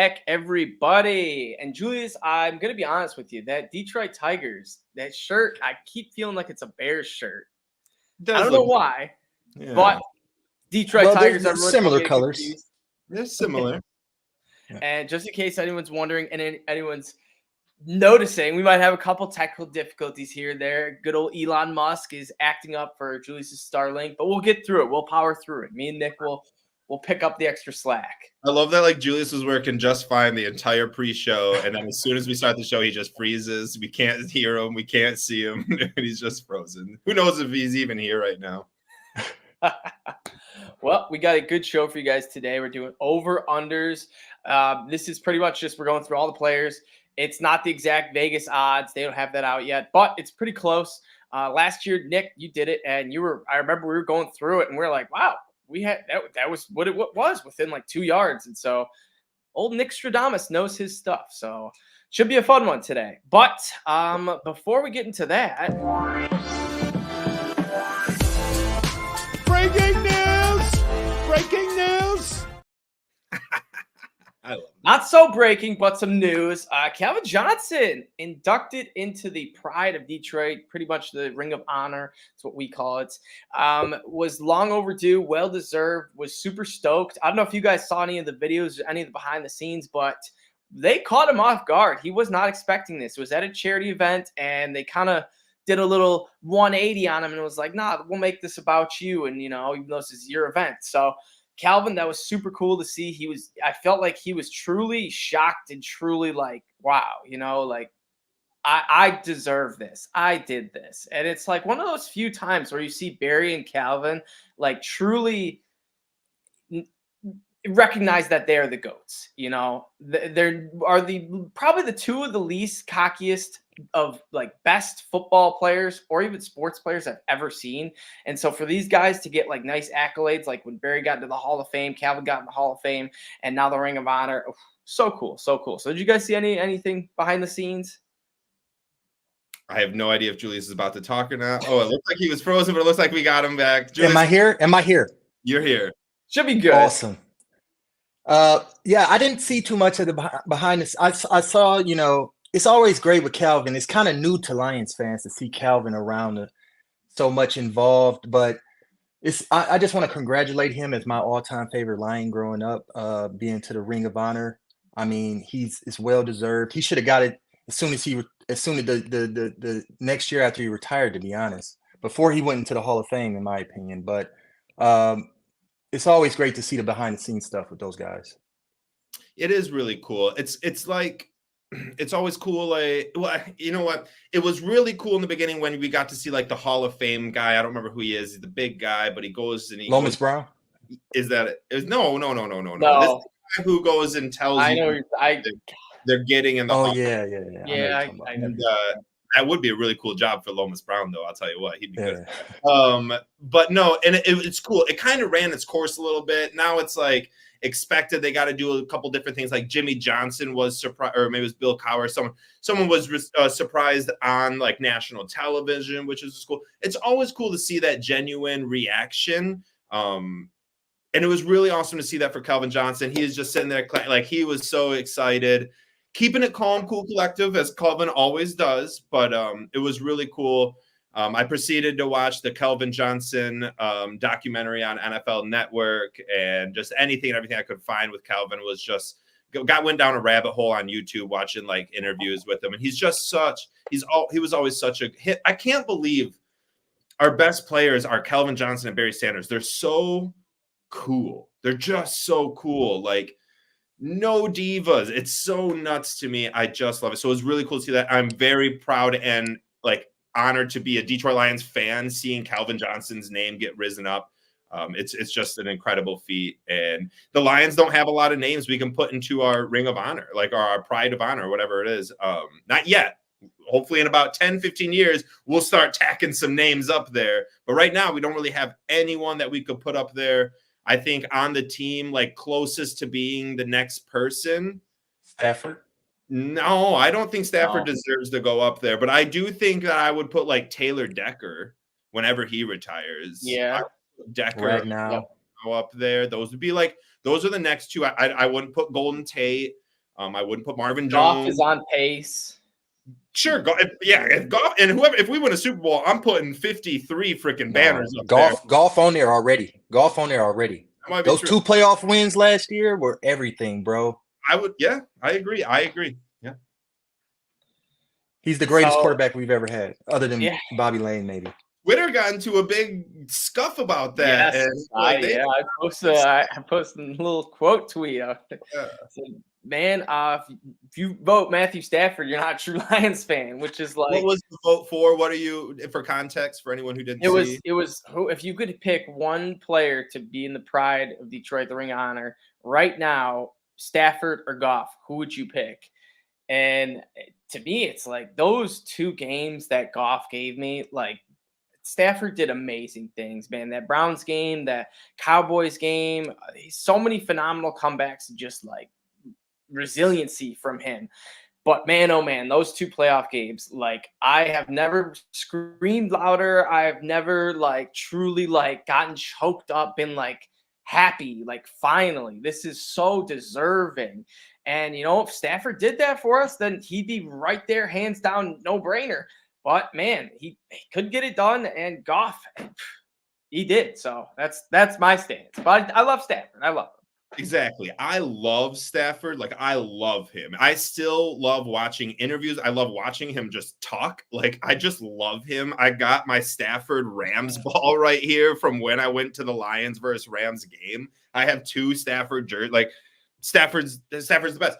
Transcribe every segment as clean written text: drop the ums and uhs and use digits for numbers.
back, everybody. And Julius, I'm gonna be honest with you. That Detroit Tigers, that shirt, I keep feeling like it's a Bears shirt. I don't know why, but Detroit Tigers, they're similar colors. Confused. They're similar. And just in case anyone's wondering and anyone's noticing, we might have a couple technical difficulties here and there. Good old Elon Musk is acting up for Julius's Starlink, but we'll get through it. We'll power through it. Me and Nick will pick up the extra slack. I love that like Julius was working just fine the entire pre-show, and then as soon as we start the show, he just freezes. We can't hear him, we can't see him, and he's just frozen. Who knows if he's even here right now? Well, we got a good show for you guys today. We're doing over-unders. This is pretty much just we're going through all the players. It's not the exact Vegas odds. They don't have that out yet, but it's pretty close. Last year, Nick, you did it, and I remember we were going through it, and we were like, wow, we had that was what it was within like 2 yards. And so old Nickstradamus knows his stuff. So should be a fun one today. But before we get into that, breaking news. Not so breaking, but some news. Calvin Johnson inducted into the Pride of Detroit, pretty much the Ring of Honor. That's what we call it. Was long overdue, well-deserved, was super stoked. I don't know if you guys saw any of the videos, any of the behind the scenes, but they caught him off guard. He was not expecting this. It was at a charity event, and they kind of did a little 180 on him and was like, nah, we'll make this about you. And, even though this is your event. So Calvin, that was super cool to see. I felt like he was truly shocked and truly like, wow, like I deserve this. I did this. And it's like one of those few times where you see Barry and Calvin like truly recognize that they're the GOATs. They're probably the two of the least cockiest of like best football players or even sports players I've ever seen. And so for these guys to get like nice accolades, like when Barry got into the Hall of Fame, Calvin got in the Hall of Fame, and now the Ring of Honor, so cool. So did you guys see anything behind the scenes? I have no idea if Julius is about to talk or not. Oh, it looks like he was frozen, but it looks like we got him back. Julius, Am I here? You're here. Should be good. Awesome. Yeah, I didn't see too much of the behind this. I saw, it's always great with Calvin. It's kind of new to Lions fans to see Calvin around so much involved, but I just want to congratulate him as my all-time favorite Lion growing up, being to the Ring of Honor. I mean, it's well deserved. He should have got it as soon as the next year after he retired, to be honest, before he went into the Hall of Fame, in my opinion. But it's always great to see the behind the scenes stuff with those guys. It is really cool. It's like, it's always cool. Like, well, you know what? It was really cool in the beginning when we got to see like the Hall of Fame guy. I don't remember who he is. He's the big guy, but he goes and Lomas Brown. Is that it? No. No. This is the guy who goes and tells they're getting in the Hall. Yeah. I know. That would be a really cool job for Lomas Brown, though. I'll tell you what, he'd be good. But no, and it's cool. It kind of ran its course a little bit. Now it's like expected. They got to do a couple different things. Like Jimmy Johnson was surprised, or maybe it was Bill Cowher. Someone was surprised on like national television, which is cool. It's always cool to see that genuine reaction. And it was really awesome to see that for Calvin Johnson. He is just sitting there like he was so excited. Keeping it calm, cool, collective, as Calvin always does. But it was really cool. I proceeded to watch the Calvin Johnson documentary on NFL Network, and just anything and everything I could find with Calvin was just went down a rabbit hole on YouTube watching like interviews with him. And he's just he was always such a hit. I can't believe our best players are Calvin Johnson and Barry Sanders. They're so cool. They're just so cool. Like, no divas. It's so nuts to me. I just love it. So it was really cool to see that. I'm very proud and like honored to be a Detroit Lions fan, seeing Calvin Johnson's name get risen up. It's just an incredible feat. And the Lions don't have a lot of names we can put into our Ring of Honor, like our Pride of Honor, whatever it is. Not yet. Hopefully in about 10, 15 years, we'll start tacking some names up there. But right now, we don't really have anyone that we could put up there. I think on the team, like closest to being the next person. Stafford? No, I don't think Stafford deserves to go up there. But I do think that I would put like Taylor Decker whenever he retires. Yeah. Decker right now up there. Those are the next two. I wouldn't put Golden Tate. I wouldn't put Marvin Goff Jones. is on pace. Sure, if Goff and whoever, if we win a Super Bowl, I'm putting 53 freaking banners up there. Golf on there already. Golf on there already. Those True. 2 playoff wins last year were everything, bro. I agree. Yeah. He's the greatest quarterback we've ever had, other than Bobby Lane, maybe. Twitter got into a big scuff about that. Yes, And I posted a little quote tweet. Said, man, if you vote Matthew Stafford, you're not a true Lions fan, which is like. What was the vote for? What are you, for context, for anyone who didn't see? It was who, if you could pick one player to be in the pride of Detroit, the Ring of Honor, right now, Stafford or Goff, who would you pick? And to me, it's like those 2 games that Goff gave me, like, Stafford did amazing things, man. That Browns game, that Cowboys game, so many phenomenal comebacks, just like resiliency from him. But man, oh man, those 2 playoff games, like I have never screamed louder. I've never like truly like gotten choked up, been like happy, like finally, this is so deserving. And you know, if Stafford did that for us, then he'd be right there, hands down, no brainer. But man, he could get it done, and Goff, he did. So that's my stance. But I love Stafford. I love him. Exactly. I love Stafford. Like, I love him. I still love watching interviews. I love watching him just talk. Like, I just love him. I got my Stafford Rams ball right here from when I went to the Lions versus Rams game. I have 2 Stafford jerseys. Like, Stafford's the best.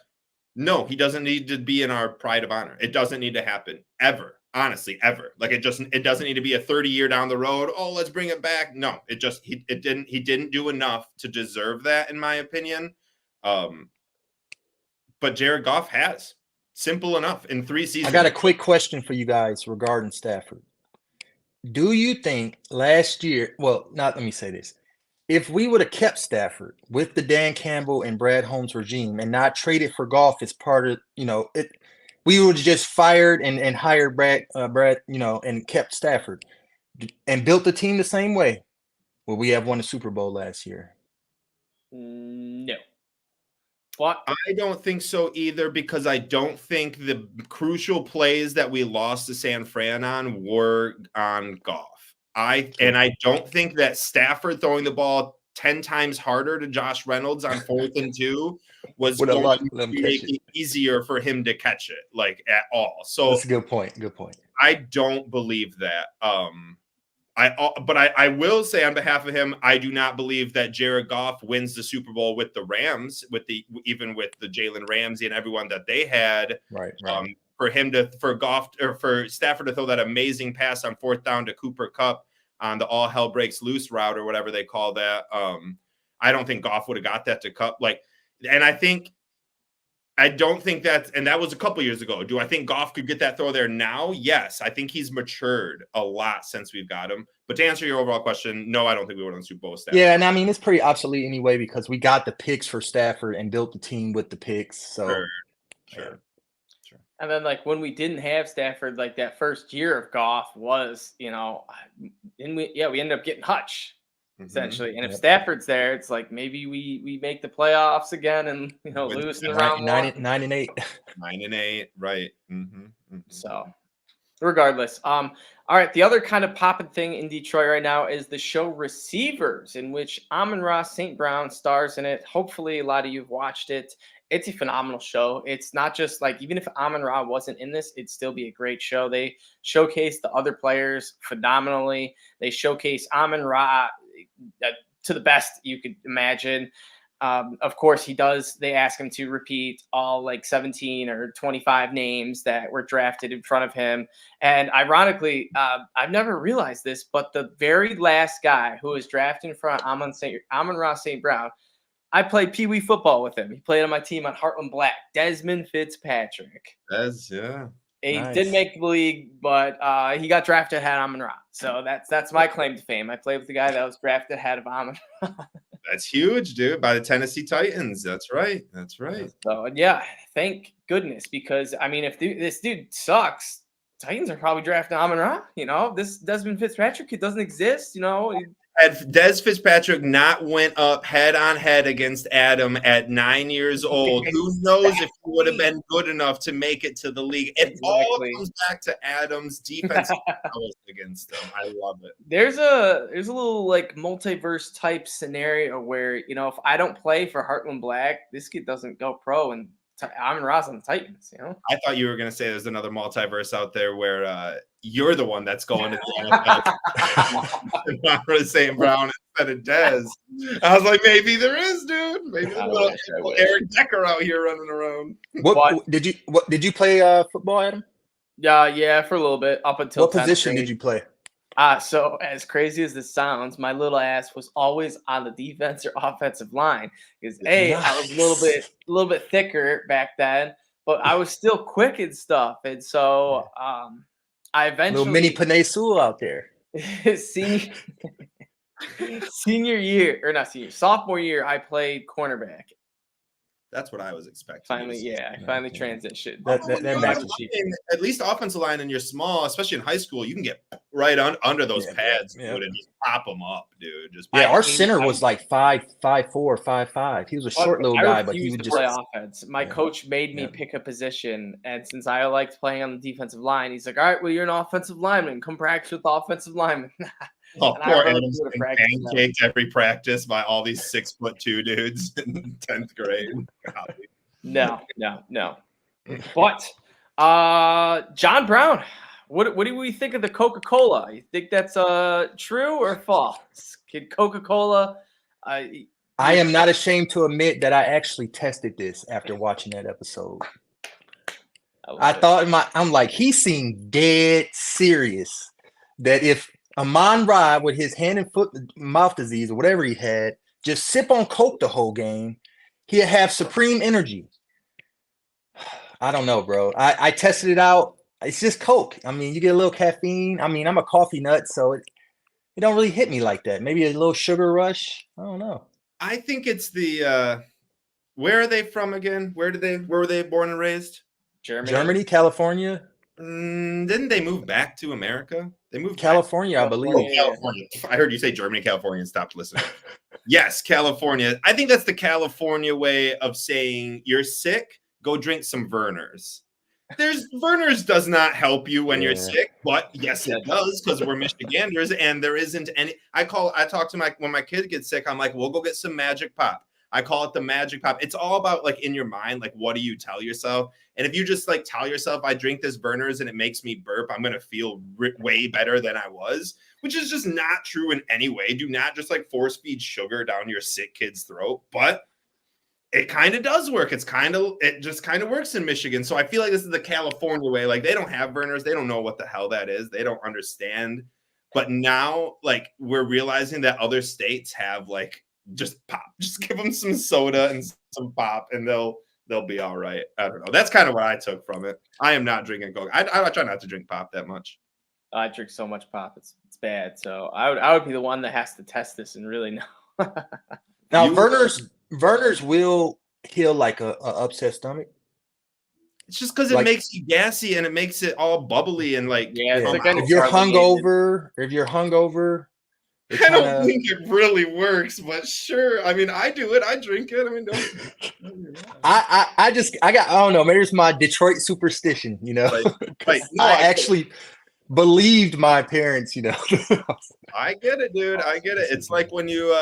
No, he doesn't need to be in our pride of honor. It doesn't need to happen ever. Honestly, ever. Like, it doesn't need to be a 30-year down the road. Oh, let's bring it back. No, he didn't do enough to deserve that, in my opinion. But Jared Goff has. Simple enough. In 3 seasons. I got a quick question for you guys regarding Stafford. Do you think last year, let me say this. If we would have kept Stafford with the Dan Campbell and Brad Holmes regime and not traded for Goff as part of, we would have just fired and hired Brad, and kept Stafford and built the team the same way, will we have won a Super Bowl last year? No. What? I don't think so either, because I don't think the crucial plays that we lost to San Fran on were on Goff. I don't think that Stafford throwing the ball 10 times harder to Josh Reynolds on 4th and 2 was going to make it easier for him to catch it, like, at all. So that's a good point. Good point. I don't believe that. But I will say on behalf of him, I do not believe that Jared Goff wins the Super Bowl with the Rams, even with the Jalen Ramsey and everyone that they had. Right. For Stafford to throw that amazing pass on 4th down to Cooper Kupp on the all hell breaks loose route or whatever they call that. I don't think Goff would have got that to Kupp. I don't think that was a couple years ago. Do I think Goff could get that throw there now? Yes. I think he's matured a lot since we've got him. But to answer your overall question, no, I don't think we would on Super Bowl with Stafford. Yeah, and I mean, it's pretty obsolete anyway because we got the picks for Stafford and built the team with the picks. So Sure. And then, like, when we didn't have Stafford, like, that first year of Goff was, we ended up getting Hutch, essentially. And if Stafford's there, it's like maybe we make the playoffs again and, lose in the round 9 and 8. 9 and 8, right. So, regardless. All right, the other kind of popping thing in Detroit right now is the show Receivers, in which Amon Ra St. Brown stars in it. Hopefully, a lot of you have watched it. It's a phenomenal show. It's not just like, even if Amon Ra wasn't in this, it'd still be a great show. They showcase the other players phenomenally. They showcase Amon Ra to the best you could imagine. Of course, they ask him to repeat all like 17 or 25 names that were drafted in front of him. And ironically, I've never realized this, but the very last guy who was drafted in front of Amon Ra St. Brown, I played Pee Wee football with him. He played on my team on Heartland Black. Desmond Fitzpatrick. He didn't make the league, but he got drafted ahead of Amon Ra. So that's my claim to fame. I played with the guy that was drafted ahead of Amon Ra. That's huge, dude. By the Tennessee Titans. That's right. So yeah, thank goodness, because I mean, if this dude sucks, Titans are probably drafting Amon Ra. This Desmond Fitzpatrick, it doesn't exist. Had Des Fitzpatrick not went up head on head against Adam at 9 years old, who knows if he would have been good enough to make it to the league. It all comes back to Adam's defensive prowess against him. I love it. There's a little like multiverse type scenario where, you know, if I don't play for Heartland Black, this kid doesn't go pro, and Amon Ra's on the Titans, you know? I thought you were going to say there's another multiverse out there where you're the one that's going to the NFL. Amon Ra St. Brown instead of Dez. I was like, maybe there is, dude. Maybe there's Eric Decker out here running around. What did you play football, Adam? Yeah, for a little bit up until. What position did you play? So as crazy as this sounds, my little ass was always on the defense or offensive line because I was a little bit thicker back then, but I was still quick and stuff. And so I eventually little mini Panay Sewell out there. Sophomore year, I played cornerback. That's what I was expecting. Finally, I finally transitioned. That matches. At least offensive line, and you're small, especially in high school, you can get right under those pads, dude, and just pop them up, dude. Our center was like 5'4", 5'5". He was a short little guy, but he would just play offense. My coach made me pick a position, and since I liked playing on the defensive line, he's like, "All right, well, you're an offensive lineman. Come practice with the offensive lineman." Oh, poor Adam's getting pancaked every practice by all these 6'2" dudes in 10th grade. No. But John Brown, what do we think of the Coca-Cola? You think that's true or false? Kid Coca-Cola. I am not ashamed to admit that I actually tested this after watching that episode. I'm like, he seemed dead serious that if Amon Ra, with his hand and foot mouth disease or whatever he had, just sip on Coke the whole game, he'll have supreme energy. I don't know, bro. I tested it out. It's just Coke. I mean, you get a little caffeine. I mean, I'm a coffee nut, so it don't really hit me like that. Maybe a little sugar rush. I don't know. I think it's the where are they from again? Where were they born and raised? Germany, California. Didn't they move back to America? They moved California, I believe. Oh, California. I heard you say Germany, California, and stopped listening. Yes, California. I think that's the California way of saying you're sick. Go drink some Vernors. Vernors does not help you when you're sick, but yes, it does because we're Michiganders and there isn't any. I talk to when my kid gets sick. I'm like, we'll go get some Magic Pop. I call it the Magic Pop. It's all about like in your mind, like what do you tell yourself? And if you just like tell yourself, I drink this Vernors and it makes me burp, I'm gonna feel way better than I was, which is just not true in any way. Do not just like force feed sugar down your sick kid's throat, but it kind of does work. It just kind of works in Michigan. So I feel like this is the California way. Like they don't have Vernors, they don't know what the hell that is, they don't understand. But now, like we're realizing that other states have like just pop, just give them some soda and some pop, and they'll be all right. I don't know. That's kind of what I took from it. I am not drinking Coke. I try not to drink pop that much. I drink so much pop, it's bad. So I would be the one that has to test this and really know. Now, Vernors will heal like a upset stomach. It's just because it makes you gassy and it makes it all bubbly and like if you're hungover, I don't think it really works, but sure. I mean, I do it. I drink it. I mean, I don't know. Maybe it's my Detroit superstition, you know. Right. No, I actually believed my parents, you know. I get it, dude. I get it. It's like when you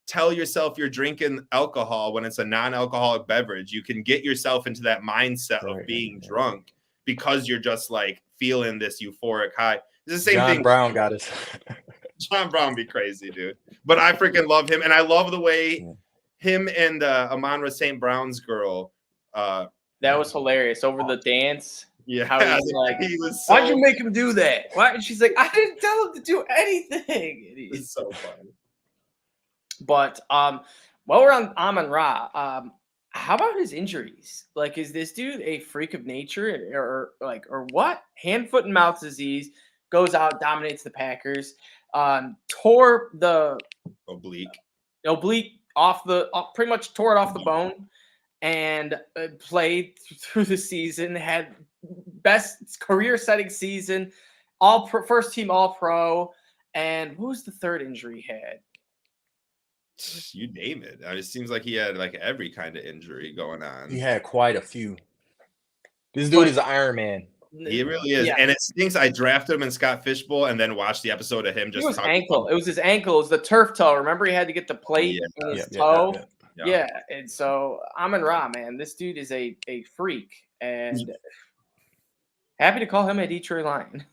tell yourself you're drinking alcohol when it's a non-alcoholic beverage. You can get yourself into that mindset of being drunk because you're just like feeling this euphoric high. It's the same thing. John Brown got us. John Brown be crazy, dude. But I freaking love him. And I love the way him and Amon Ra St. Brown's girl. That was hilarious. Over the dance. Yeah. How he was why'd you make him do that? Why? And she's like, I didn't tell him to do anything. It's so funny. But while we're on Amon Ra, how about his injuries? Like, is this dude a freak of nature or what? Hand, foot, and mouth disease, goes out, dominates the Packers. Tore the oblique pretty much tore it off the bone, and played through the season. Had best career-setting season, first team All Pro, And what was the third injury he had? You name it. It seems like he had like every kind of injury going on. He had quite a few. This dude is an Iron Man. He really is. And it stinks. I drafted him in Scott Fishbowl and then watched the episode of him just talking ankle. It was his ankle. It was the turf toe. Remember he had to get the plate in his toe? Yeah. And so Amon Ra, man, this dude is a freak. And happy to call him a Detroit Lion.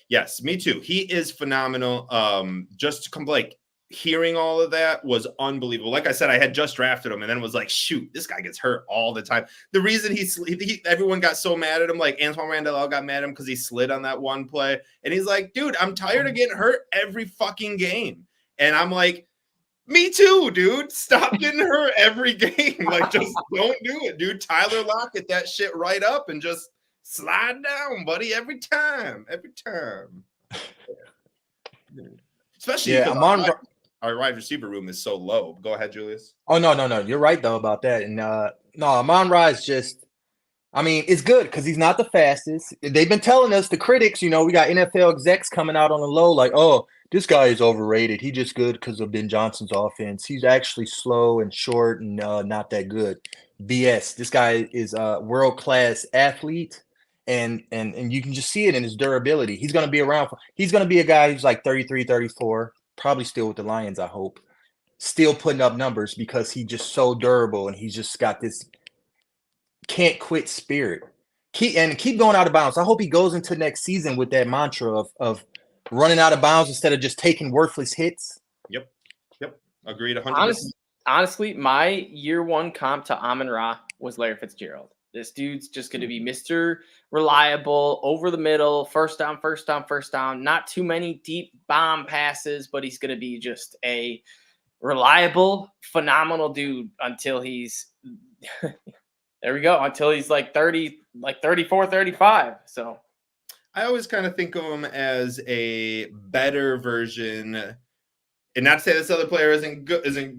Yes, me too. He is phenomenal. Just to come like hearing all of that was unbelievable. Like I said, I had just drafted him and then was like, shoot, this guy gets hurt all the time. The reason everyone got so mad at him, like Antoine Randall got mad at him because he slid on that one play. And he's like, dude, I'm tired of getting hurt every fucking game. And I'm like, me too, dude. Stop getting hurt every game. Like, just don't do it, dude. Tyler Lockett that shit right up and just slide down, buddy, every time. Especially our wide receiver room is so low. Go ahead, Julius. Oh, no. You're right, though, about that. And no, Amon Ra is just, I mean, it's good because he's not the fastest. They've been telling us, the critics, we got NFL execs coming out on the low like, oh, this guy is overrated. He's just good because of Ben Johnson's offense. He's actually slow and short and not that good. BS. This guy is a world-class athlete. And you can just see it in his durability. He's going to be around. He's going to be a guy who's like 33, 34, probably still with the Lions, I hope. Still putting up numbers because he's just so durable and he's just got this can't quit spirit. Keep going out of bounds. I hope he goes into next season with that mantra of running out of bounds instead of just taking worthless hits. Yep. Agreed 100%. Honestly, my year one comp to Amon Ra was Larry Fitzgerald. This dude's just going to be Mr. Reliable, over the middle, first down. Not too many deep bomb passes, but he's going to be just a reliable, phenomenal dude until he's there we go, until he's like 30, like 34, 35. So I always kind of think of him as a better version. And not to say this other player isn't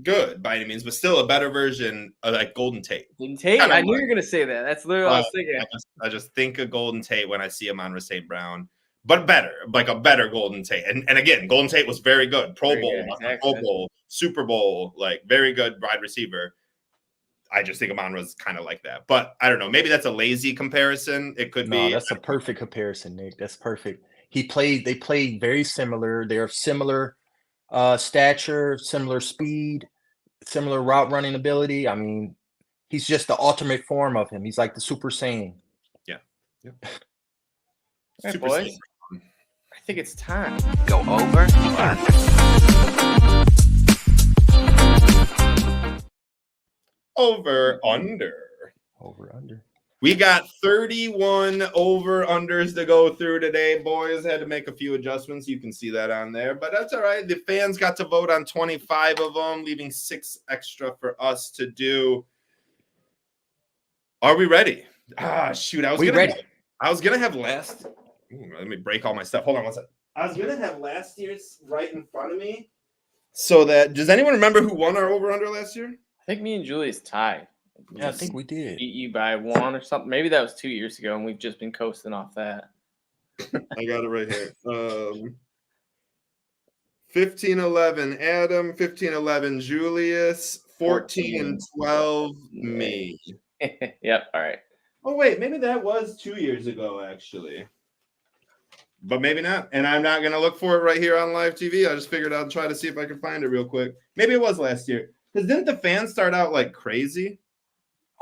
good by any means, but still a better version of like Golden Tate. I knew you were going to say that. That's literally what I was thinking. I just think of Golden Tate when I see him on St. Brown, but better, like a better Golden Tate. And again, Golden Tate was very good. Pro Bowl, Super Bowl, like very good wide receiver. I just think Amon was kind of like that. But I don't know. Maybe that's a lazy comparison. It could be. No, that's a perfect comparison, Nick. That's perfect. They played very similar. They're similar stature, similar speed, similar route running ability. I mean, he's just the ultimate form of him. He's like the Super Saiyan. Yeah. All right, boys. Saiyan. I think it's time. Go over. Over under. We got 31 over-unders to go through today, boys. Had to make a few adjustments. You can see that on there, but that's all right. The fans got to vote on 25 of them, leaving 6 extra for us to do. Are we ready? Shoot. I was going to have last. Let me break all my stuff. Hold on one second. I was going to have last year's right in front of me. So that, does anyone remember who won our over-under last year? I think me and Julius tied. Yeah, I think we did. Beat you by 1 or something. Maybe that was 2 years ago, and we've just been coasting off that. I got it right here. 15-11 Adam, 15-11 Julius, 14-12 me. Yep. All right. Oh wait, maybe that was 2 years ago actually, but maybe not. And I'm not gonna look for it right here on live TV. I just figured I'd try to see if I could find it real quick. Maybe it was last year. Because didn't the fans start out like crazy?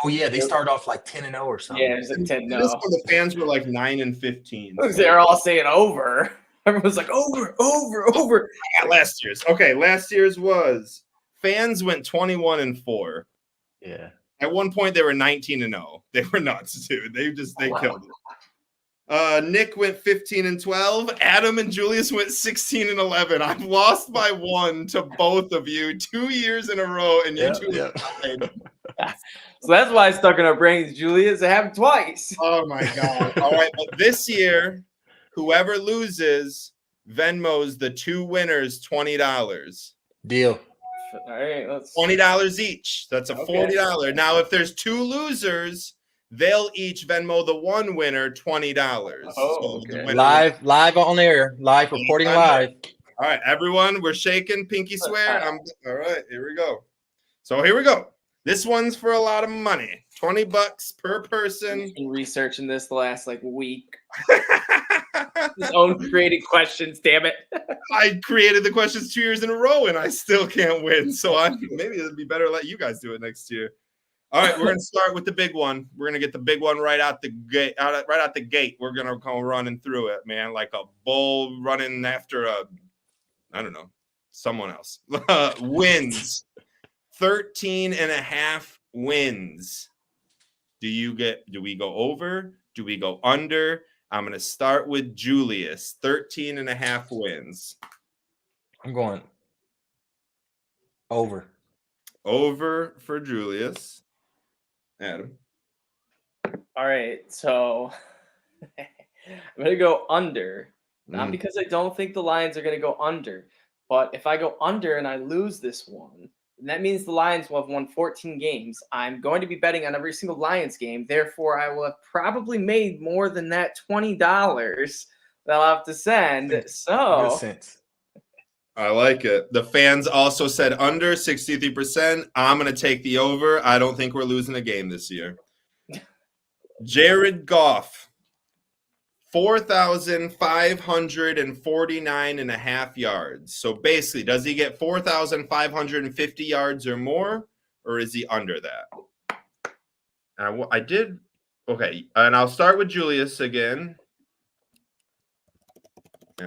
Oh yeah, they started off like 10-0 or something. Yeah, it was like 10-0. The fans were like 9-15. So. They're all saying over. Everyone's like over. Yeah, last year's. Okay, last year's was fans went 21-4. Yeah. At one point they were 19-0. They were nuts, dude. They killed it. Nick went 15-12. Adam and Julius went 16-11. I've lost by 1 to both of you 2 years in a row, and you two tied. So that's why I stuck in our brains, Julius. It happened twice. Oh my god! All right, but this year, whoever loses Venmos the 2 winners $20. Deal. All right, let's $20 each. That's a $40. Now, if there's 2 losers, they'll each Venmo the 1 winner $20. Oh, okay. Live on air, live reporting live. All right, everyone, we're shaking. Pinky swear. All right, here we go. So here we go. This one's for a lot of money. $20 per person. I've been researching this the last week. His own created questions, damn it. I created the questions 2 years in a row and I still can't win. So maybe it'd be better to let you guys do it next year. All right, we're gonna start with the big one. We're gonna get the big one right out the gate. Right out the gate, we're gonna go running through it, man, like a bull running after someone else. Wins. 13.5 wins. Do we go over? Do we go under? I'm going to start with Julius. 13.5 wins. I'm going over. Over for Julius. Adam. All right, so I'm going to go under. Not because I don't think the Lions are going to go under, but if I go under and I lose this one, that means the Lions will have won 14 games. I'm going to be betting on every single Lions game. Therefore, I will have probably made more than that $20 that I'll have to send. So, good sense. I like it. The fans also said under 63%. I'm going to take the over. I don't think we're losing a game this year. Jared Goff, 4,549.5 yards. So basically, does he get 4,550 yards or more, or is he under that? I did. Okay, and I'll start with Julius again.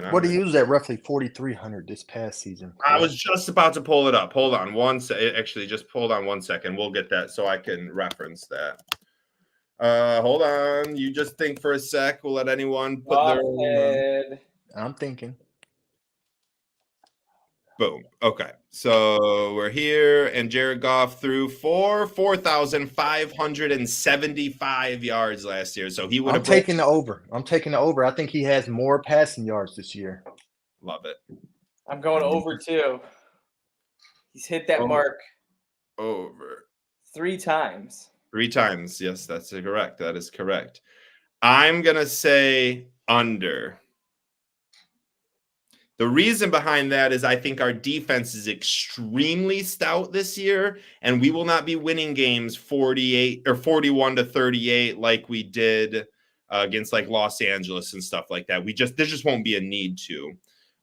What do you use at roughly 4,300 this past season? I was just about to pull it up. Hold on one second. Actually, just hold on 1 second. We'll get that so I can reference that. Hold on. You just think for a sec. We'll let anyone put their. I'm thinking. Boom. Okay. So we're here, and Jared Goff threw 4,575 yards last year. So he would have. I'm taking the over. I think he has more passing yards this year. Love it. I'm going over too. He's hit that mark. Over. 3 times. 3 times. Yes, that's correct. That is correct. I'm going to say under. The reason behind that is I think our defense is extremely stout this year, and we will not be winning games 48 or 41-38 like we did against Los Angeles and stuff like that. There just won't be a need to.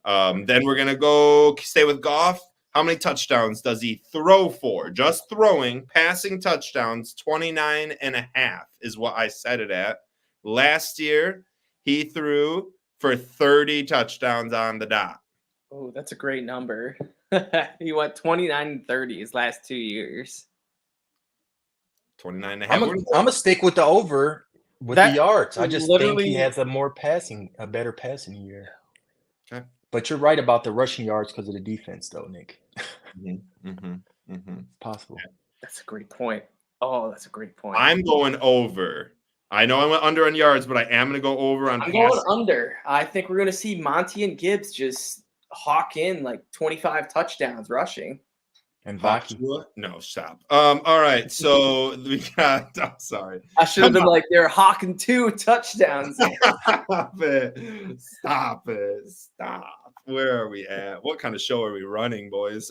Then we're going to go stay with Goff. How many touchdowns does he throw for? Just throwing, passing touchdowns, 29.5 is what I set it at. Last year, he threw for 30 touchdowns on the dot. Oh, that's a great number. He went 29 and 30 his last 2 years. 29.5. I'm going to stick with the over with the yards. I just think he has a better passing year. Okay. But you're right about the rushing yards because of the defense, though, Nick. Possible. That's a great point. Oh, that's a great point. I'm going over. I know I went under on yards, but I am going to go over on. I'm going under. I think we're going to see Monty and Gibbs just hawk in 25 touchdowns rushing. And Vaki. No, stop. All right, so we got. I'm sorry. I should have been they're hawking 2 touchdowns. Stop it! Stop. Where are we at? What kind of show are we running, boys?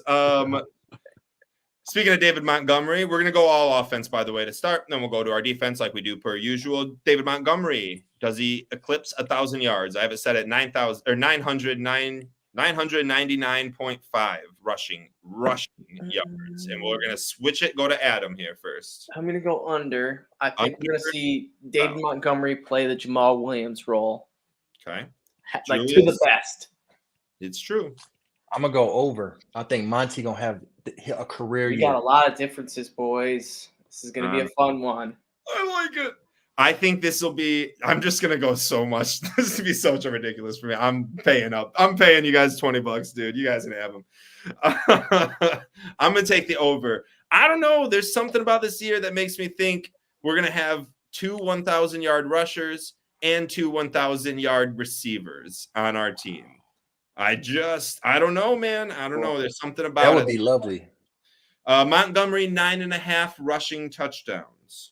Speaking of David Montgomery, we're going to go all offense, by the way, to start. Then we'll go to our defense like we do per usual. David Montgomery, does he eclipse 1,000 yards? I have it set at 999.5 rushing yards. And we're going to switch it. Go to Adam here first. I'm going to go under. I think we're going to see David Montgomery play the Jamal Williams role. Okay. To the best. It's true. I'm going to go over. I think Monty going to have a career year. We got a lot of differences, boys. This is going to be a fun one. I like it. I think this will be – I'm just going to go so much. This will be so ridiculous for me. I'm paying up. I'm paying you guys $20, dude. You guys can have them. I'm going to take the over. I don't know. There's something about this year that makes me think we're going to have 2 1,000-yard rushers and 2 1,000-yard receivers on our team. I don't know, man. I don't know. There's something about it. That would be lovely. Montgomery, 9.5 rushing touchdowns.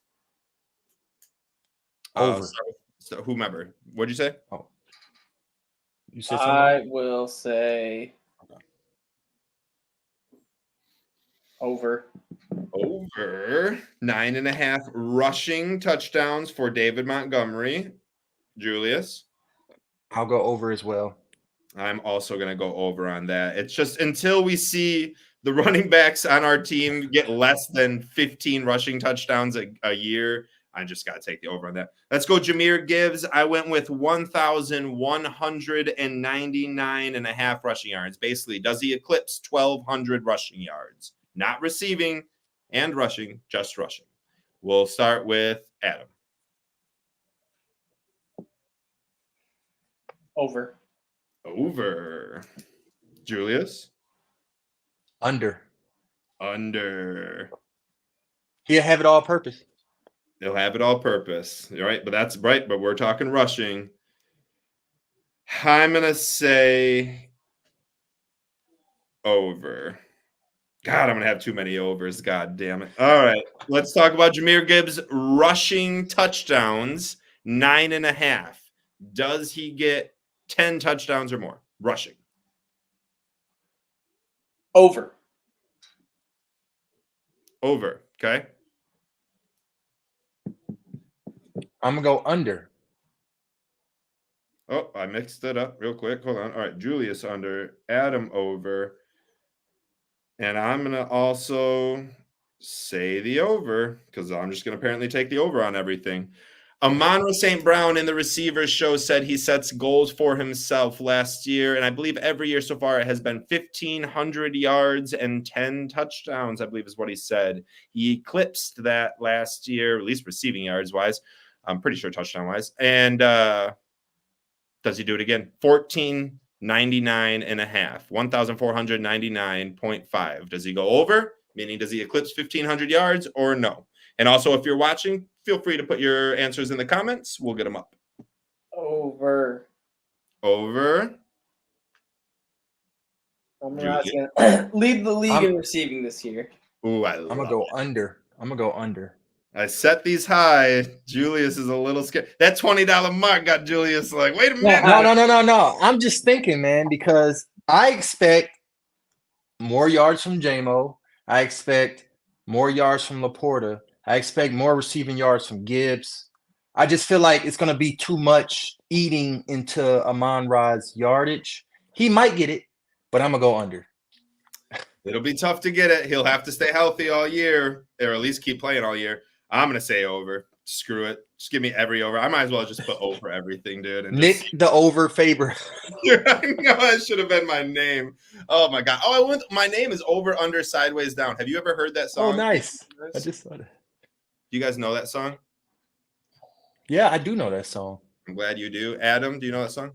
Over. So whomever. What'd you say? Oh. You said something? I will say over. Over 9.5 rushing touchdowns for David Montgomery. Julius? I'll go over as well. I'm also going to go over on that. It's just until we see the running backs on our team get less than 15 rushing touchdowns a year, I just got to take the over on that. Let's go Jahmyr Gibbs. I went with 1,199.5 rushing yards. Basically, does he eclipse 1,200 rushing yards? Not receiving and rushing, just rushing. We'll start with Adam. Over. Over. Julius? Under. Under. He'll have it all purpose. They'll have it all purpose. You're right, but that's right. But we're talking rushing. I'm going to say over. God, I'm going to have too many overs. God damn it. All right. Let's talk about Jahmyr Gibbs rushing touchdowns, 9.5. Does he get 10 touchdowns or more rushing? Over. Over. Okay. I'm going to go under. Oh, I mixed it up real quick. Hold on. All right. Julius under, Adam over. And I'm going to also say the over because I'm just going to apparently take the over on everything. Amon Ra St. Brown in the Receivers show said he sets goals for himself last year. And I believe every year so far it has been 1,500 yards and 10 touchdowns, I believe is what he said. He eclipsed that last year, at least receiving yards wise. I'm pretty sure touchdown wise. And does he do it again? 1,499.5. 1,499.5. Does he go over? Meaning, does he eclipse 1,500 yards or no? And also, if you're watching, feel free to put your answers in the comments. We'll get them up. Over. Over. Amon Ra's gonna lead the league in receiving this year. Ooh, I'm going to go under. I'm going to go under. I set these high. Julius is a little scared. That $20 mark got Julius like, wait a minute. No. I'm just thinking, man, because I expect more yards from J-Mo. I expect more yards from Laporta. I expect more receiving yards from Gibbs. I just feel like it's going to be too much eating into Amon Ra's yardage. He might get it, but I'm going to go under. It'll be tough to get it. He'll have to stay healthy all year, or at least keep playing all year. I'm going to say over. Screw it. Just give me every over. I might as well just put over everything, dude. And Nick the over Faber. I know that should have been my name. Oh, my God. Oh, my name is Over, Under, Sideways, Down. Have you ever heard that song? Oh, nice. I just saw that. You guys know that song? Yeah, I do know that song. I'm glad you do. Adam, do you know that song?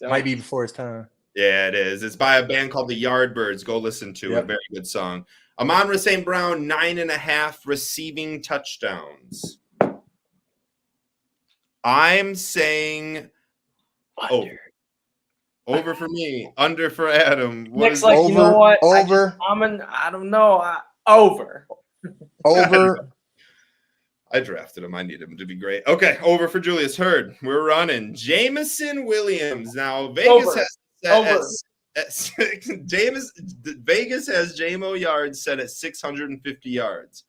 Might be before his time. Yeah, it is. It's by a band called the Yardbirds. Go listen to it. Very good song. Amon Ra St. Brown, 9.5 receiving touchdowns. I'm saying over. Over for me. Under for Adam. Nick's like, you know what? Over. I don't know. Over. Over. I drafted him. I need him to be great. Okay, over for Julius Hurd. We're running Jameson Williams. Now, Vegas Vegas has J-Mo yards set at 650 yards.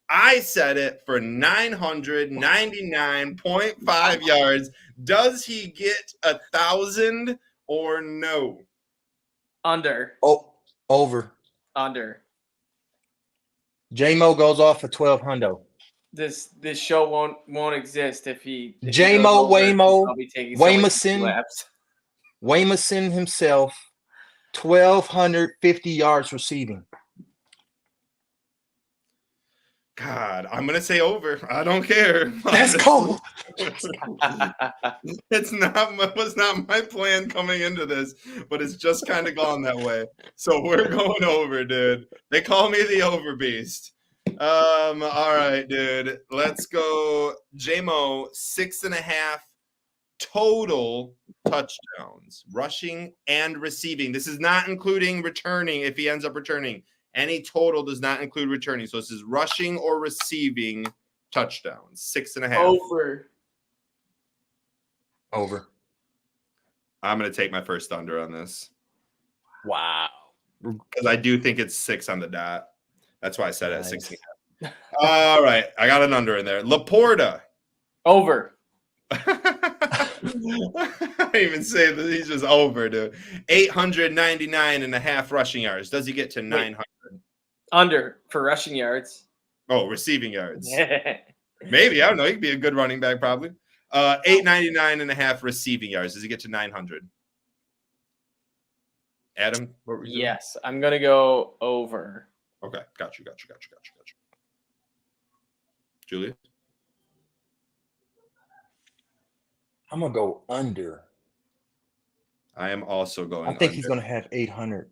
I set it for 999.5 yards. Does he get 1,000 or no? Under. Oh, over. Under. J-Mo goes off for 1,200. This show won't exist if he J-Mo, Waymo, I'll be taking Waymason himself, 1,250 yards receiving. God, I'm gonna say over. I don't care. That's cold. It was not my plan coming into this, but it's just kind of gone that way. So we're going over, dude. They call me the Over Beast. All right, dude. Let's go. J-Mo, 6.5 total touchdowns, rushing and receiving. This is not including returning if he ends up returning. Any total does not include returning. So this is rushing or receiving touchdowns. 6.5. Over. Over. I'm going to take my first under on this. Wow. Because I do think it's 6 on the dot. That's why I said it at Nice. 6.5. All right. I got an under in there. Laporta. Over. I didn't even say that he's just over, dude. 899.5 rushing yards. Does he get to 900? Under for rushing yards. Oh, receiving yards. Maybe. I don't know. He could be a good running back, probably. 899.5 receiving yards. Does he get to 900? Adam? What were you doing? Yes, I'm going to go over. Okay. Got you. Julia? I'm gonna go under. I am also going I think under. he's gonna have 800.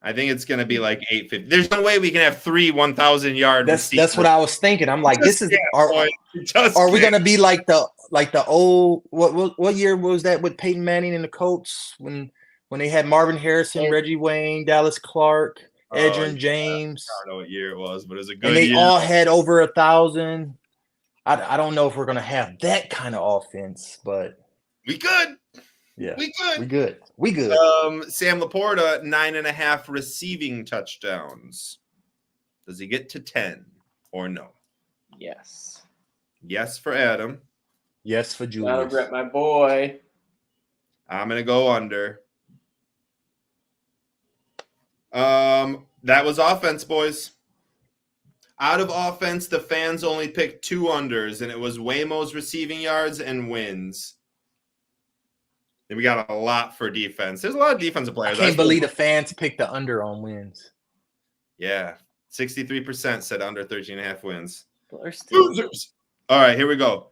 I think it's going to be like 850. There's no way we can have 3 1,000-yard receivers. That's what I was thinking. I'm like, Just this is can't, are we gonna be like the old what year was that with Peyton Manning and the Colts when they had Marvin Harrison, Reggie Wayne, Dallas Clark, Edgerrin James? I don't know what year it was, but it was a good And they year. all had over 1,000. I don't know if we're gonna have that kind of offense, but We could. yeah, We could. we good. Sam Laporta, 9.5 receiving touchdowns. Does he get to 10 or no? Yes. Yes for Adam. Yes for Gotta Julius. rep my boy. I'm gonna go under. That was offense, boys. Out of offense, the fans only picked 2 unders, and it was Waymo's receiving yards and wins. And we got a lot for defense. There's a lot of defensive I players. can't believe the fans picked the under on wins. Yeah, 63% said under 13.5 wins. Still... Losers. All right, here we go.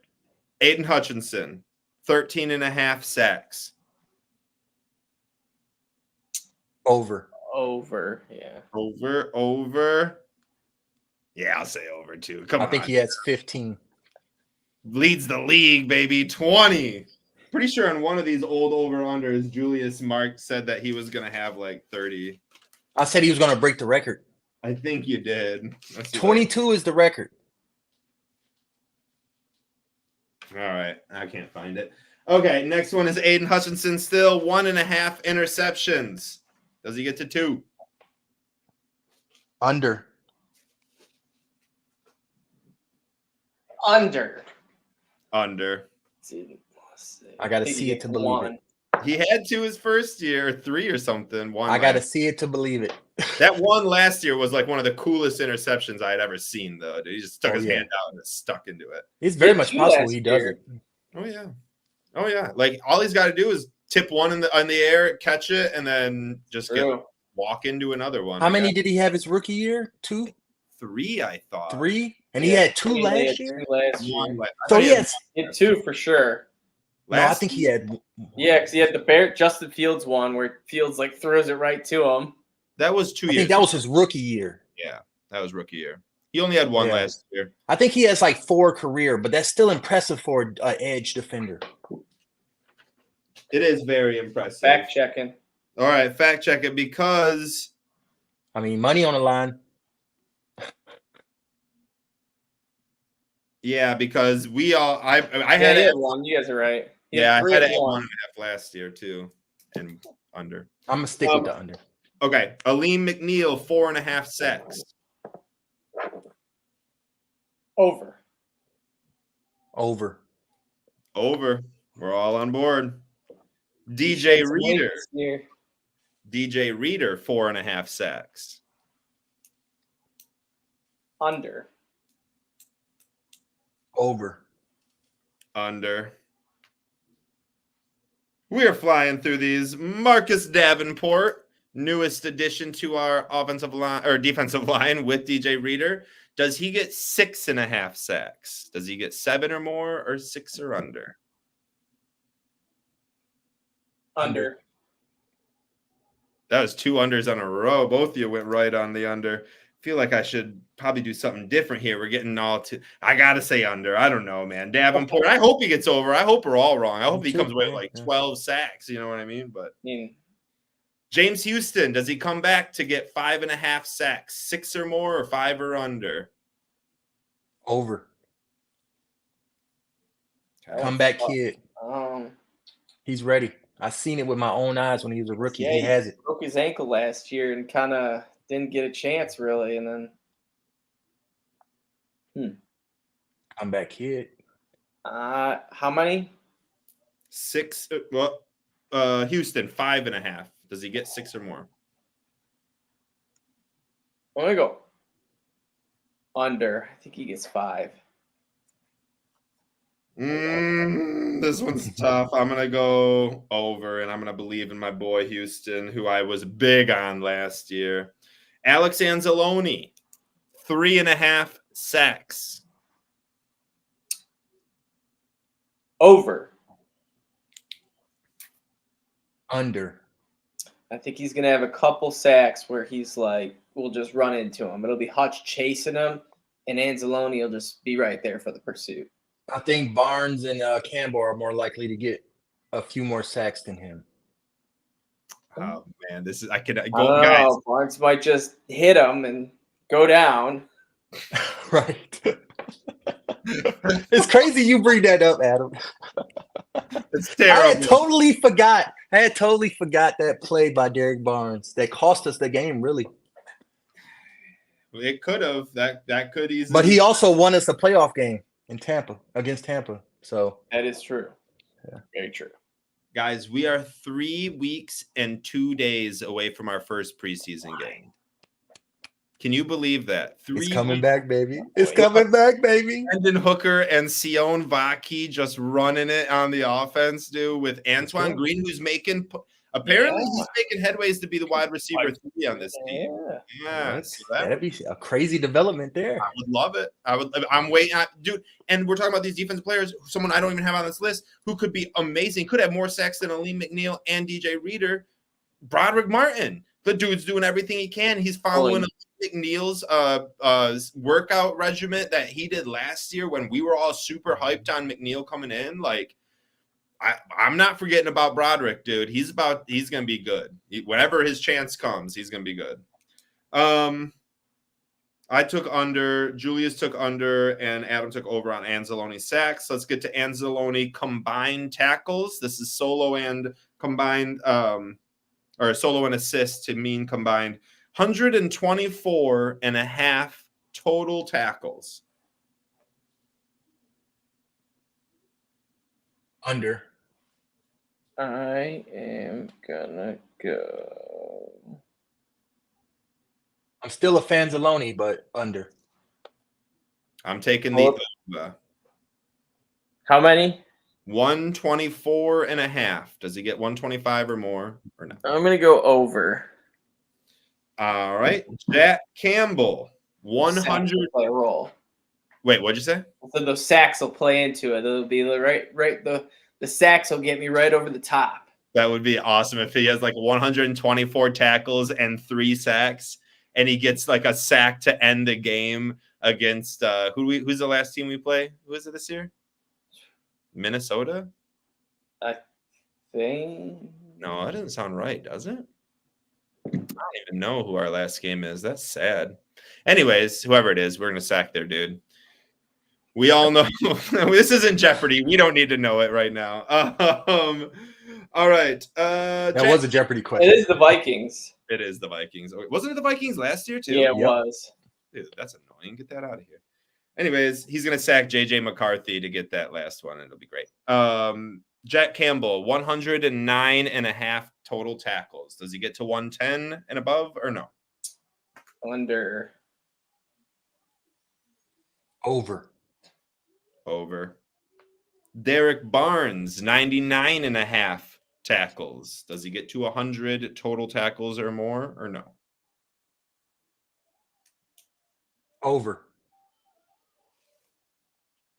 Aiden Hutchinson, 13.5 sacks. Over. Yeah. Over. Yeah, I'll say over too. Come on. I think he has 15. Leads the league, baby. 20. Pretty sure on one of these old over-unders, Julius Mark said that he was going to have like 30. I said he was going to break the record. I think you did. 22 is the record. All right. I can't find it. Okay. Next one is Aiden Hutchinson. Still 1.5 interceptions. Does he get to 2? Under. Under. I got to see it to believe it. He had 2 his first year, or 3 or something. I got to see it to believe it. That one last year was like one of the coolest interceptions I had ever seen, though. He just stuck his hand out and stuck into it. It's very much possible he does it. Oh yeah. Like all he's got to do is tip one in the air, catch it, and then just walk into another one. How many did he have his rookie year? 2? 3, I thought. 3? And he had 2 last year? So he had 2 for sure. No, I think he had. Yeah, because he had the Justin Fields one where Fields like throws it right to him. That was 2 years. I think that was his rookie year. Yeah, that was rookie year. He only had 1 last year. I think he has like 4 career, but that's still impressive for an edge defender. It is very impressive. Fact checking. All right, fact check it because I mean, money on the line. Yeah, because I had it 1. You guys are right. I had it at 1.5 last year too, and under. I'm gonna stick with the under. Okay, Aleem McNeil, 4.5 sacks. Over. We're all on board. DJ Reader, 4.5 sacks. Over. We are flying through these. Marcus Davenport, newest addition to our offensive line or defensive line with DJ Reader. Does he get 6.5 sacks? Does he get 7 or more, or 6 or under? Under. That was 2 unders on a row. Both of you went right on the under. Feel like I should probably do something different here. We're getting all to. I gotta say under. I don't know, man. Davenport. I hope he gets over. I hope we're all wrong. I hope he comes away with like 12 sacks. You know what I mean? But James Houston, does he come back to get 5.5 sacks? 6 or more, or 5 or under? Over. Comeback kid. He's ready. I seen it with my own eyes when he was a rookie. Yeah, He has it. broke his ankle last year and kind of didn't get a chance really, and then Comeback kid. how many? 6. Houston 5.5. Does he get 6 or more? I'm gonna go under. I think he gets 5. This one's tough. I'm gonna go over, and I'm gonna believe in my boy Houston, who I was big on last year. Alex Anzalone, 3.5 sacks. Over. Under. I think he's gonna have a couple sacks where he's like, we'll just run into him. It'll be Hutch chasing him, and Anzalone will just be right there for the pursuit. I think Barnes and Campbell are more likely to get a few more sacks than him. Oh man, this is I could I go, don't guys. know. Barnes might just hit him and go down. Right. It's crazy you bring that up, Adam. It's I terrible. had totally forgot that play by Derek Barnes that cost us the game, really. It could have. That could easily. But he also won us a playoff game in Tampa against Tampa. So That is true. Yeah. Very true. Guys, we are 3 weeks and 2 days away from our first preseason game. Can you believe that? it's coming back, baby. Oh, It's boy. coming back, baby. Brendan Hooker and Sion Vaki just running it on the offense, dude, with Antoine Yeah. Green, who's apparently Yeah. he's making headways to be the wide receiver 3 on this team. Yeah. Yeah, Yes, so that that'd be a crazy development there. I would love it. I'm waiting, dude. And we're talking about these defensive players. Someone I don't even have on this list who could be amazing, could have more sacks than Aleem McNeil and DJ Reader. Broderick Martin. The dude's doing everything he can. He's following McNeil's workout regimen that he did last year when we were all super hyped on McNeil coming in. Like, I'm not forgetting about Broderick, dude. He's gonna be good. Whenever his chance comes, he's gonna be good. I took under, Julius took under, and Adam took over on Anzalone sacks. Let's get to Anzalone combined tackles. This is solo and combined, or solo and assist to mean combined. 124.5 total tackles. Under. I am gonna go. I'm still a Fanzalone, but under. I'm taking the over. How many? 124.5. Does he get 125 or more or no? I'm gonna go over. All right. Jack Campbell. 100. Play a role. Wait, what'd you say? So those sacks will play into it. It'll be the sacks will get me right over the top. That would be awesome if he has like 124 tackles and 3 sacks, and he gets like a sack to end the game against who's the last team we play? Who is it this year? Minnesota? I think. No, that doesn't sound right, does it? I don't even know who our last game is. That's sad. Anyways, whoever it is, we're gonna sack their dude. We all know this isn't Jeopardy. We don't need to know it right now. All right. That was a Jeopardy question. It is the Vikings. It is the Vikings. Wasn't it the Vikings last year too? Yeah, it was. Dude, that's annoying. Get that out of here. Anyways, he's gonna sack JJ McCarthy to get that last one. It'll be great. Jack Campbell, 109.5 total tackles. Does he get to 110 and above or no? Under. Over. Derek Barnes, 99.5 tackles. Does he get to 100 total tackles or more or no? Over.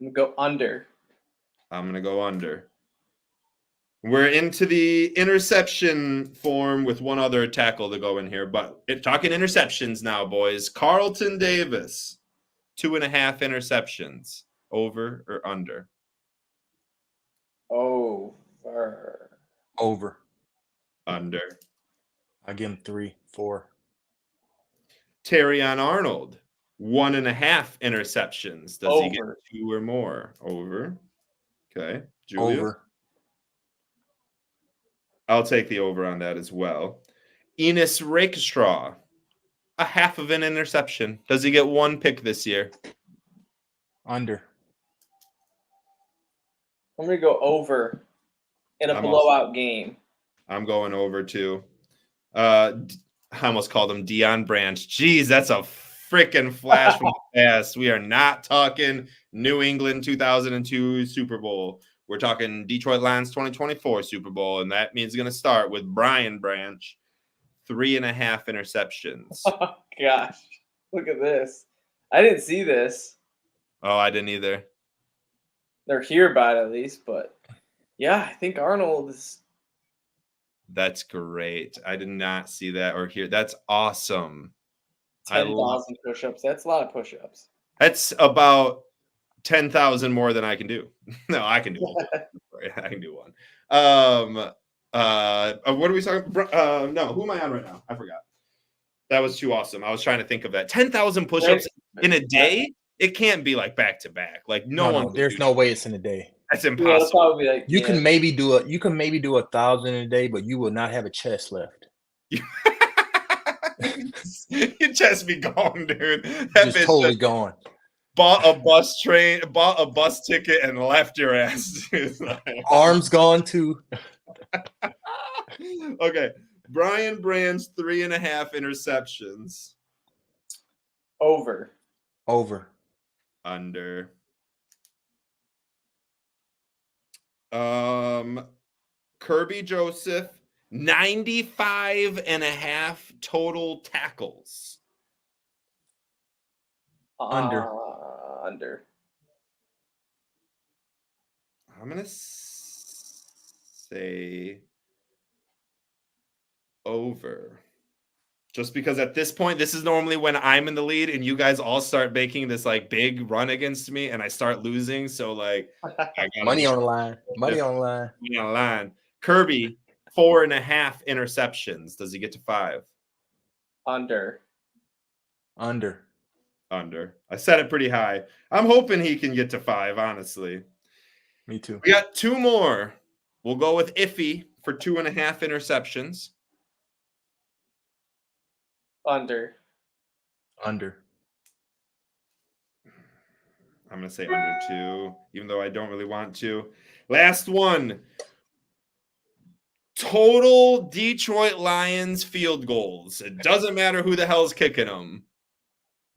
I'm gonna go under. I'm going to go under. We're into the interception form with one other tackle to go in here, but talking interceptions now, boys. Carlton Davis, 2.5 interceptions. Over or under? Over. Under. I give him 3, 4. Terrion Arnold, 1.5 interceptions. Does he get Over. 2 or more? Over. Okay. Julia? Over. I'll take the over on that as well. Enos Rakestraw, a half of an interception. Does he get one pick this year? Under. I'm going to go over in a I'm blowout game. I'm going over too. I almost called him Deion Branch. Jeez, that's a freaking flash from the past. We are not talking New England 2002 Super Bowl. We're talking Detroit Lions 2024 Super Bowl, and that means it's going to start with Brian Branch, 3.5 interceptions. Oh, gosh. Look at this. I didn't see this. Oh, I didn't either. They're here about it at least, but yeah, I think Arnold is. That's great. I did not see that or hear. That's awesome. 10,000 push-ups. That's a lot of push-ups. That's about 10,000 more than I can do. No, I can do one. I can do one. What are we talking? No, who am I on right now? I forgot. That was too awesome. I was trying to think of that. 10,000 push-ups in a day. It can't be like back to back. Like no one. There's no way it's in a day. That's impossible. Yeah, like, you can maybe do 1,000 a day, but you will not have a chest left. Your chest be gone, dude. That just totally gone. Bought a bus ticket, and left your ass. Arms gone too. Okay, Brian Branch 3.5 interceptions. Over. Under. Kirby Joseph, 95.5 total tackles. Under. I'm gonna say over. Just because at this point, this is normally when I'm in the lead and you guys all start making this like big run against me and I start losing. So like money on the line. Money on the line. Kirby, 4.5 interceptions. Does he get to 5? Under. I set it pretty high. I'm hoping he can get to 5, honestly. Me too. We got 2 more. We'll go with Iffy for 2.5 interceptions. Under. I'm going to say under 2, even though I don't really want to. Last one. Total Detroit Lions field goals. It doesn't matter who the hell's kicking them.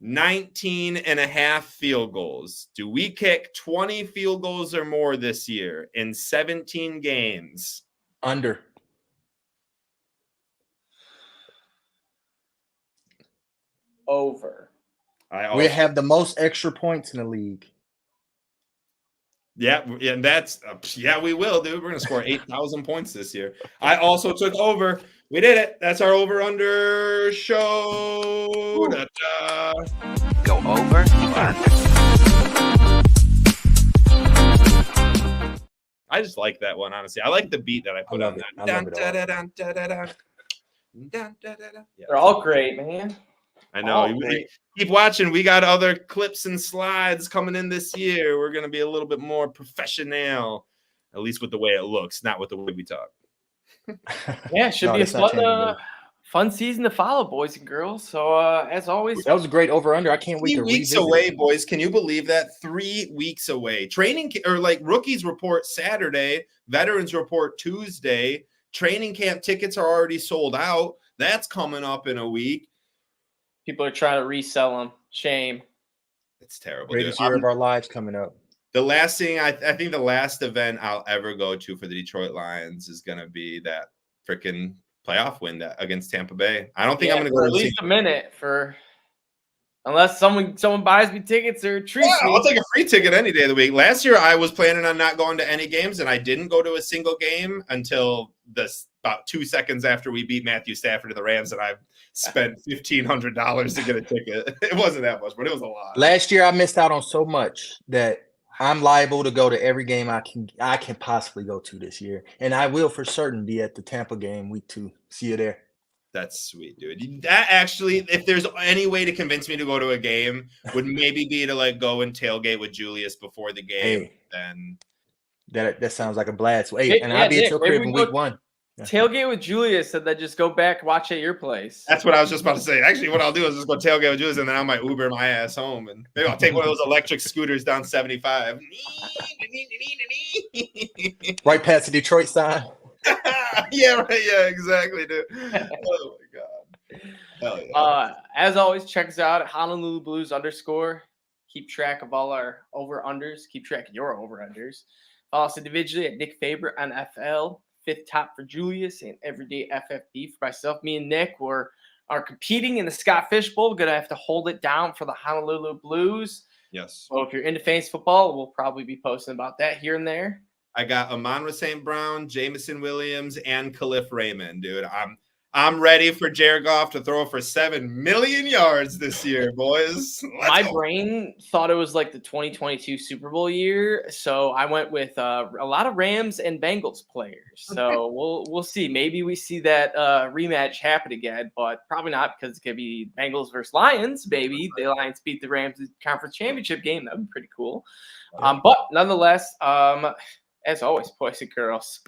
19.5 field goals. Do we kick 20 field goals or more this year in 17 games? Under. Over. We have the most extra points in the league. Yeah, and that's we will, dude. We're gonna score 8,000 points this year. I also took over. We did it. That's our over/under show. Go over. I just like that one, honestly. I like the beat that I put on that. They're all great, man. I know. Keep watching. We got other clips and slides coming in this year. We're going to be a little bit more professional, at least with the way it looks, not with the way we talk. Yeah, it should be a fun season to follow, boys and girls. So, as always, that was a great over-under. I can't wait to 3 weeks away, boys. Can you believe that? 3 weeks away. Training or like rookies report Saturday, veterans report Tuesday. Training camp tickets are already sold out. That's coming up in a week. People are trying to resell them. Shame. It's terrible. Greatest year of our lives coming up. The last thing I think the last event I'll ever go to for the Detroit Lions is going to be that freaking playoff win that against Tampa Bay. I don't think I'm going to go at least a minute unless someone buys me tickets or treats me. I'll take a free ticket any day of the week. Last year I was planning on not going to any games and I didn't go to a single game until about 2 seconds after we beat Matthew Stafford to the Rams, and I spent $1,500 to get a ticket. It wasn't that much, but it was a lot. Last year I missed out on so much that I'm liable to go to every game I can possibly go to this year. And I will for certain be at the Tampa game week 2. See you there. That's sweet, dude. That actually, if there's any way to convince me to go to a game, would maybe be to like go and tailgate with Julius before the game. Hey, then that sounds like a blast. Hey, and I'll be at your crib in week 1. tailgate with Julius and then just go back watch at your place. That's what I was just about to say. Actually, what I'll do is just go tailgate with Julius, and then I might Uber my ass home, and maybe I'll take one of those electric scooters down 75. Right past the Detroit sign. Yeah, right. Yeah, exactly, dude. Oh my god. Hell yeah. As always, check us out at Honolulu Blues _. Keep track of all our over-unders. Keep track of your over-unders. Follow us individually at Nick Faber on FL. Fifth top for Julius and Everyday FFB for myself. Me and Nick are competing in the Scott Fish Bowl. Going to have to hold it down for the Honolulu Blues. Yes. So if you're into fantasy football, we'll probably be posting about that here and there. I got Amon Ra St. Brown, Jamison Williams, and Khalif Raymond, dude. I'm ready for Jared Goff to throw for 7 million yards this year, boys. My brain thought it was like the 2022 Super Bowl year, so I went with a lot of Rams and Bengals players. So we'll see. Maybe we see that rematch happen again, but probably not because it's gonna be Bengals versus Lions. Maybe the Lions beat the Rams in the conference championship game. That would be pretty cool. But nonetheless, as always, boys and girls,